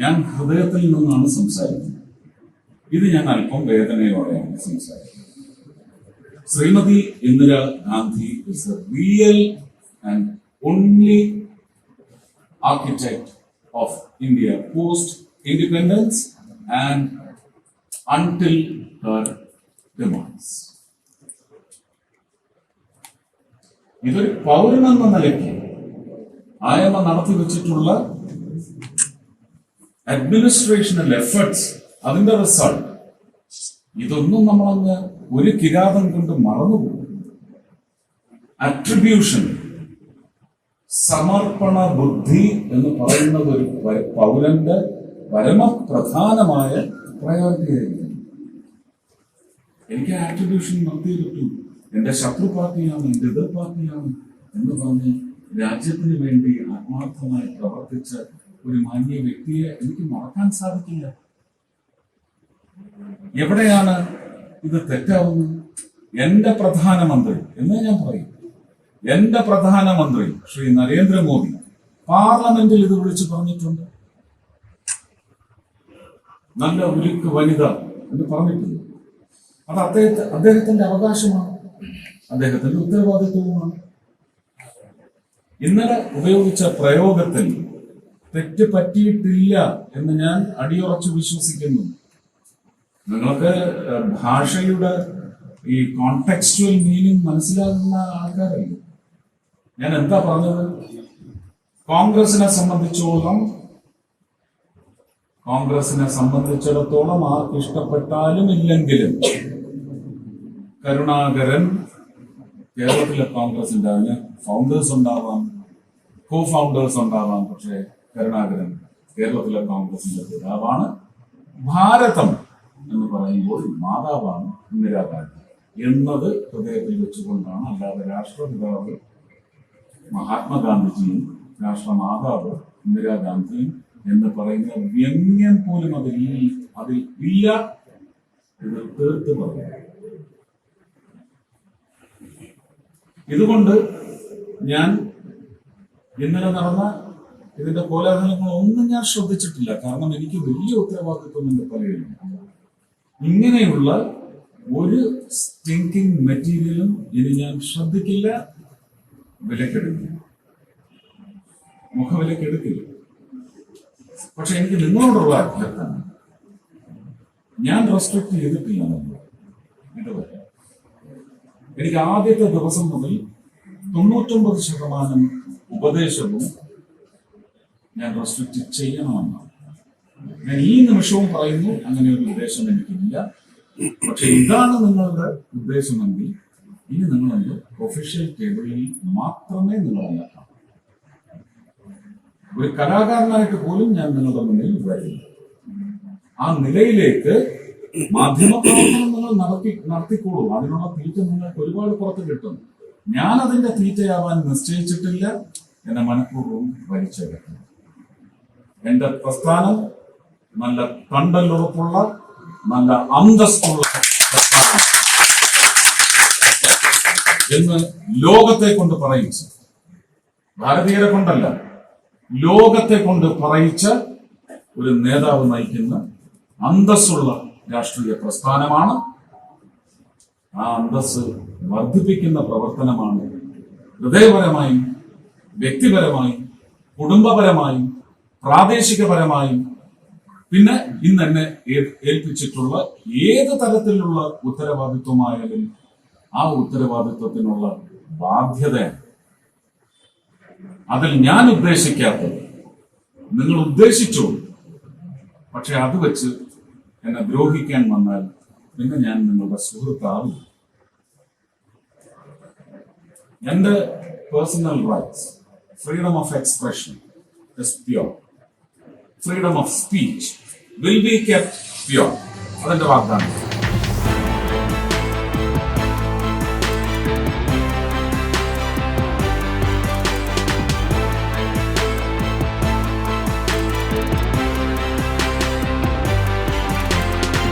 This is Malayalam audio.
ഞാൻ ഹൃദയത്തിൽ നിന്നാണ് സംസാരിക്കുന്നത്. ഇത് ഞാൻ അല്പം വേദനയോടെയാണ് സംസാരിക്കുന്നത്. Shrimati Indira Gandhi is a real and only architect of India post-independence and until her demise. ഇതൊരു പൗരനെന്ന നിലയ്ക്ക് ആയമ്മ നടത്തി വെച്ചിട്ടുള്ള അഡ്മിനിസ്ട്രേഷണൽ എഫേർട്സ്, അതിന്റെ റിസൾട്ട്, ഇതൊന്നും നമ്മളങ്ങ് ഒരു കിരാതം കൊണ്ട് മറന്നുപോകും. അട്രിബ്യൂഷൻ, സമർപ്പണ ബുദ്ധി എന്ന് പറയുന്നത് ഒരു പൗരന്റെ പരമപ്രധാനമായ പ്രയോറിറ്റി ആയിരിക്കും. എനിക്ക് ആട്രിബ്യൂഷൻ നടത്തിയേ പറ്റൂ. എന്റെ ശത്രു പാർട്ടിയാണ്, എന്റെ എതിർ പാർട്ടിയാണ് എന്ന് പറഞ്ഞ് രാജ്യത്തിന് വേണ്ടി ആത്മാർത്ഥമായി പ്രവർത്തിച്ച ഒരു മാന്യ വ്യക്തിയെ എനിക്ക് മറക്കാൻ സാധിക്കില്ല. എവിടെയാണ് ഇത് തെറ്റാവുന്നത്? എന്റെ പ്രധാനമന്ത്രി എന്ന് ഞാൻ പറയും, എന്റെ പ്രധാനമന്ത്രി ശ്രീ നരേന്ദ്രമോദി പാർലമെന്റിൽ ഇത് വിളിച്ചു പറഞ്ഞിട്ടുണ്ട്. നല്ല ഉരുക്ക് വനിത എന്ന് പറഞ്ഞിട്ടുണ്ട്. അത് അദ്ദേഹത്തിന്റെ അവകാശമാണ്, അദ്ദേഹത്തിന്റെ ഉത്തരവാദിത്വവുമാണ്. ഇന്നലെ ഉപയോഗിച്ച പ്രയോഗത്തിൽ തെറ്റ് പറ്റിയിട്ടില്ല എന്ന് ഞാൻ അടിയുറച്ചു വിശ്വസിക്കുന്നു. നിങ്ങൾക്ക് ഭാഷയുടെ ഈ കോണ്ടെക്സ്റ്റുവൽ മീനിങ് മനസ്സിലാകുന്ന ആൾക്കാരല്ലേ. ഞാൻ എന്താ പറഞ്ഞത്? കോൺഗ്രസിനെ സംബന്ധിച്ചിടത്തോളം ആർക്ക് ഇഷ്ടപ്പെട്ടാലും ഇല്ലെങ്കിലും കരുണാകരൻ കേരളത്തിലെ കോൺഗ്രസിന്റെ, അതിന് ഫൗണ്ടേഴ്സ് ഉണ്ടാവാം, കോ ഫൗണ്ടേഴ്സ് ഉണ്ടാവാം, പക്ഷേ കരുണാകരൻ കേരളത്തിലെ കോൺഗ്രസിന്റെ പിതാവാണ്. ഭാരതം എന്ന് പറയുമ്പോൾ മാതാവാണ് ഇന്ദിരാഗാന്ധി എന്നത് ഹൃദയത്തിൽ വെച്ചുകൊണ്ടാണ്. അല്ലാതെ രാഷ്ട്രപിതാവ് മഹാത്മാഗാന്ധിജിയും രാഷ്ട്രമാതാവ് ഇന്ദിരാഗാന്ധിയും എന്ന് പറയുന്ന വ്യംഗ്യം പോലും അതിൽ ഇല്ല. ഇത് തീർത്ത് പറയാം. ഇതുകൊണ്ട് ഞാൻ ഇന്നലെ നടന്ന ഇതിന്റെ കോലാഹലങ്ങളൊന്നും ഞാൻ ശ്രദ്ധിച്ചിട്ടില്ല. കാരണം എനിക്ക് വലിയ ഉത്തരവാദിത്വം എന്റെ പലയിലും. ഇങ്ങനെയുള്ള ഒരു സ്റ്റിങ്കിങ് മെറ്റീരിയലും ഇനി ഞാൻ ശ്രദ്ധിക്കില്ല, വിലക്കെടുക്കില്ല, മുഖവിലക്കെടുക്കില്ല. പക്ഷെ എനിക്ക് നിങ്ങളോടുള്ള അഭ്യർത്ഥന, ഞാൻ റെസ്ട്രിക്ട് ചെയ്തിട്ടില്ല. ഇതുവരെ എനിക്ക് ആദ്യത്തെ ദിവസം മുതൽ 99% ഉപദേശവും ഞാൻ റെസ്ട്രിക്ട് ചെയ്യണമെന്നാണ്. ഞാൻ ഈ നിമിഷവും പറയുന്നു, അങ്ങനെ ഒരു ഉദ്ദേശം എനിക്കില്ല. പക്ഷെ ഇതാണ് നിങ്ങളുടെ ഉദ്ദേശമെങ്കിൽ ഇനി നിങ്ങളത് ഒഫീഷ്യൽ ടേബിളിൽ മാത്രമേ നിങ്ങളല്ല. ഒരു കലാകാരനായിട്ട് പോലും ഞാൻ നിങ്ങളുടെ മുന്നിൽ വരില്ല. ആ നിലയിലേക്ക് മാധ്യമപ്രവർത്തനം നിങ്ങൾ നടത്തിക്കോളൂ. അതിനുള്ള തീറ്റ നിങ്ങൾക്ക് ഒരുപാട് പുറത്ത് കിട്ടും. ഞാൻ അതിന്റെ തീറ്റയാവാൻ നിശ്ചയിച്ചിട്ടില്ല. എന്നെ മനഃപൂർവ്വം വലിച്ചെടുക്കും. എന്റെ പ്രസ്ഥാനം നല്ല കണ്ടലുറപ്പുള്ള, നല്ല അന്തസ്സുള്ള പ്രസ്ഥാനം എന്ന് ലോകത്തെ കൊണ്ട് പറയിച്ച്, ഭാരതീയരെ കൊണ്ടല്ല, ലോകത്തെ കൊണ്ട് പറയിച്ച ഒരു നേതാവ് നയിക്കുന്ന അന്തസ്സുള്ള രാഷ്ട്രീയ പ്രസ്ഥാനമാണ്. ആ അന്തസ്സ് വർദ്ധിപ്പിക്കുന്ന പ്രവർത്തനമാണ് ഹൃദയപരമായും വ്യക്തിപരമായും കുടുംബപരമായും പ്രാദേശികപരമായും പിന്നെ ഇന്ന് എന്നെ ഏൽപ്പിച്ചിട്ടുള്ള ഏത് തരത്തിലുള്ള ഉത്തരവാദിത്വമായാലും ആ ഉത്തരവാദിത്വത്തിനുള്ള ബാധ്യതയാണ്. അതിൽ ഞാൻ ഉദ്ദേശിക്കാത്തത് നിങ്ങൾ ഉദ്ദേശിച്ചോളൂ. പക്ഷെ അത് വെച്ച് എന്നെ ദ്രോഹിക്കാൻ വന്നാൽ പിന്നെ ഞാൻ നിങ്ങളുടെ സുഹൃത്താവും. എന്റെ personal rights, freedom of expression is pure. Freedom of speech will be kept pure. അതെന്റെ വാഗ്ദാനം.